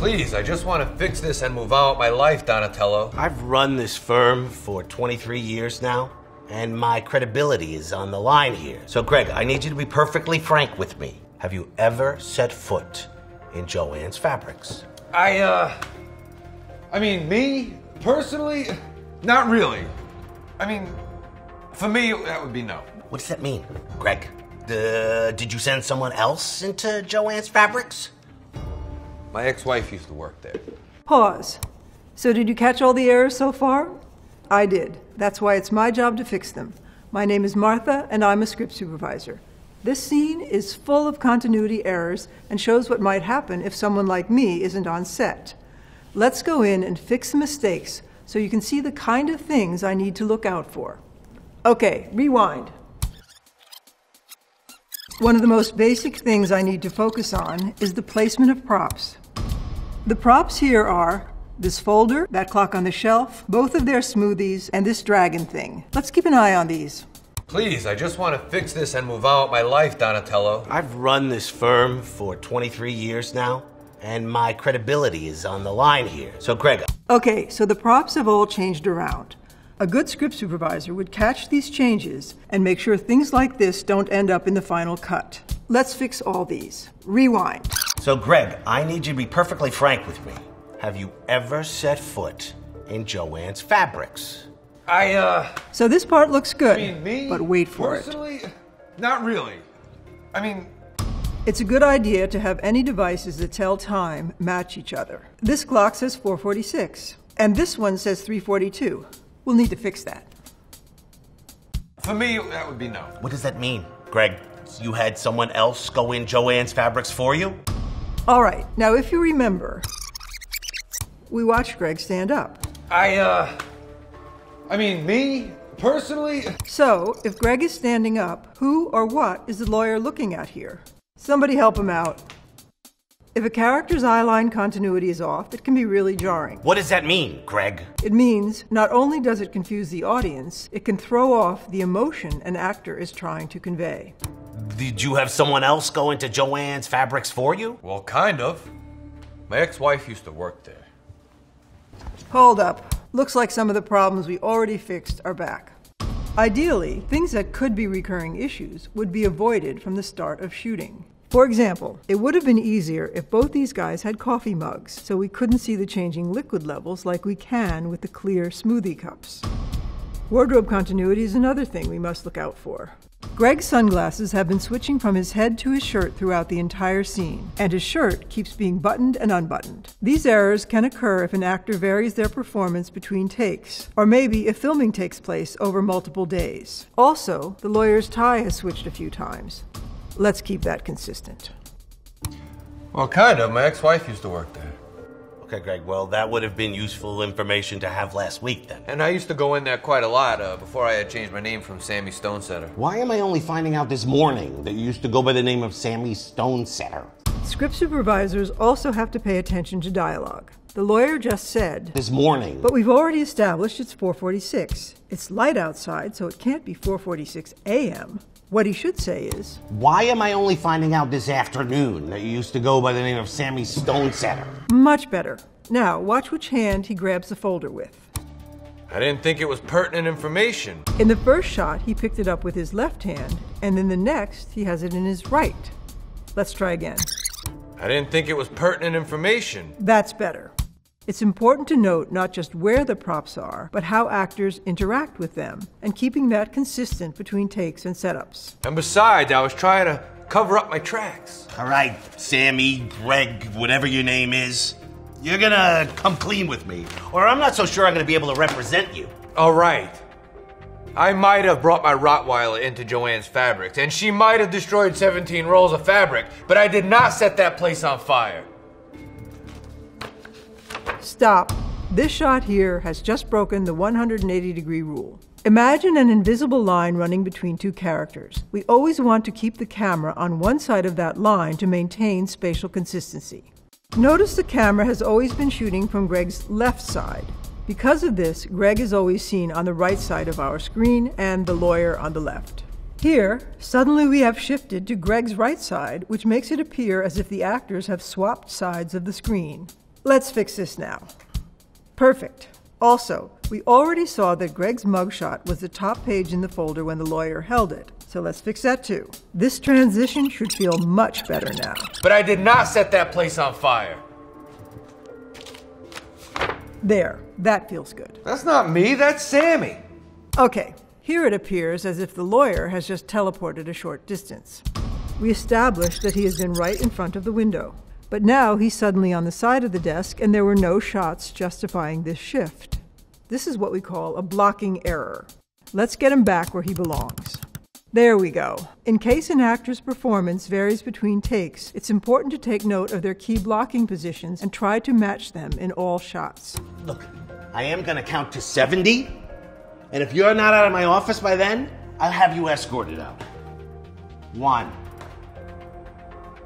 Please, I just want to fix this and move on with my life, Donatello. I've run this firm for 23 years now, and my credibility is on the line here. So, Greg, I need you to be perfectly frank with me. Have you ever set foot in Joanne's Fabrics? I mean, me, personally, not really. I mean, for me, that would be no. What does that mean, Greg? Did you send someone else into Joanne's Fabrics? My ex-wife used to work there. Pause. So did you catch all the errors so far? I did. That's why it's my job to fix them. My name is Martha, and I'm a script supervisor. This scene is full of continuity errors and shows what might happen if someone like me isn't on set. Let's go in and fix the mistakes so you can see the kind of things I need to look out for. Okay, rewind. One of the most basic things I need to focus on is the placement of props. The props here are this folder, that clock on the shelf, both of their smoothies, and this dragon thing. Let's keep an eye on these. Please, I just want to fix this and move on with my life, Donatello. I've run this firm for 23 years now, and my credibility is on the line here. So, Greg. Okay, so the props have all changed around. A good script supervisor would catch these changes and make sure things like this don't end up in the final cut. Let's fix all these. Rewind. So, Greg, I need you to be perfectly frank with me. Have you ever set foot in Joanne's Fabrics? So this part looks good, I mean, me, but wait for it. personally, not really. I mean... It's a good idea to have any devices that tell time match each other. This clock says 4:46, and this one says 3:42. We'll need to fix that. For me, that would be no. What does that mean, Greg? You had someone else go in Joanne's Fabrics for you? All right, now if you remember, we watched Greg stand up. I mean, me, personally... So, if Greg is standing up, who or what is the lawyer looking at here? Somebody help him out. If a character's eyeline continuity is off, it can be really jarring. What does that mean, Greg? It means not only does it confuse the audience, it can throw off the emotion an actor is trying to convey. Did you have someone else go into Joanne's Fabrics for you? Well, kind of. My ex-wife used to work there. Hold up. Looks like some of the problems we already fixed are back. Ideally, things that could be recurring issues would be avoided from the start of shooting. For example, it would have been easier if both these guys had coffee mugs, so we couldn't see the changing liquid levels like we can with the clear smoothie cups. Wardrobe continuity is another thing we must look out for. Greg's sunglasses have been switching from his head to his shirt throughout the entire scene, and his shirt keeps being buttoned and unbuttoned. These errors can occur if an actor varies their performance between takes, or maybe if filming takes place over multiple days. Also, the lawyer's tie has switched a few times. Let's keep that consistent. Well, kind of. My ex-wife used to work there. Okay, Greg, well, that would have been useful information to have last week, then. And I used to go in there quite a lot before I had changed my name from Sammy Stonesetter. Why am I only finding out this morning that you used to go by the name of Sammy Stonesetter? Script supervisors also have to pay attention to dialogue. The lawyer just said, this morning. But we've already established it's 4:46. It's light outside, so it can't be 4:46 a.m. What he should say is, why am I only finding out this afternoon that you used to go by the name of Sammy Stonesetter? Much better. Now, watch which hand he grabs the folder with. I didn't think it was pertinent information. In the first shot, he picked it up with his left hand, and in the next, he has it in his right. Let's try again. I didn't think it was pertinent information. That's better. It's important to note not just where the props are, but how actors interact with them, and keeping that consistent between takes and setups. And besides, I was trying to cover up my tracks. All right, Sammy, Greg, whatever your name is, you're gonna come clean with me, or I'm not so sure I'm gonna be able to represent you. All right. I might have brought my Rottweiler into Joanne's Fabrics, and she might have destroyed 17 rolls of fabric, but I did not set that place on fire. Stop. This shot here has just broken the 180-degree rule. Imagine an invisible line running between two characters. We always want to keep the camera on one side of that line to maintain spatial consistency. Notice the camera has always been shooting from Greg's left side. Because of this, Greg is always seen on the right side of our screen and the lawyer on the left. Here, suddenly we have shifted to Greg's right side, which makes it appear as if the actors have swapped sides of the screen. Let's fix this now. Perfect. Also, we already saw that Greg's mugshot was the top page in the folder when the lawyer held it. So let's fix that too. This transition should feel much better now. But I did not set that place on fire. There, that feels good. That's not me, that's Sammy. Okay, here it appears as if the lawyer has just teleported a short distance. We established that he has been right in front of the window. But now he's suddenly on the side of the desk and there were no shots justifying this shift. This is what we call a blocking error. Let's get him back where he belongs. There we go. In case an actor's performance varies between takes, it's important to take note of their key blocking positions and try to match them in all shots. Look, I am gonna count to 70, and if you're not out of my office by then, I'll have you escorted out. 1,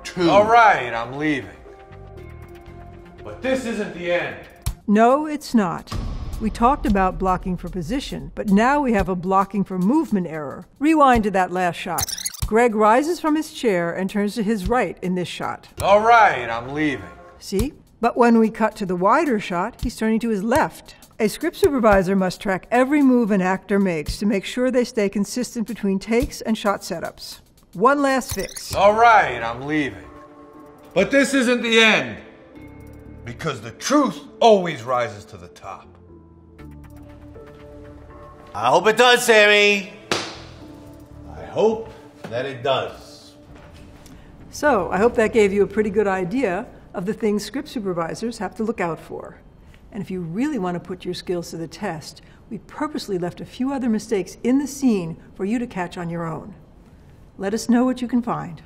2. All right, I'm leaving. But this isn't the end. No, it's not. We talked about blocking for position, but now we have a blocking for movement error. Rewind to that last shot. Greg rises from his chair and turns to his right in this shot. All right, I'm leaving. See? But when we cut to the wider shot, he's turning to his left. A script supervisor must track every move an actor makes to make sure they stay consistent between takes and shot setups. One last fix. All right, I'm leaving. But this isn't the end. Because the truth always rises to the top. I hope it does, Sammy. I hope that it does. So, I hope that gave you a pretty good idea of the things script supervisors have to look out for. And if you really want to put your skills to the test, we purposely left a few other mistakes in the scene for you to catch on your own. Let us know what you can find.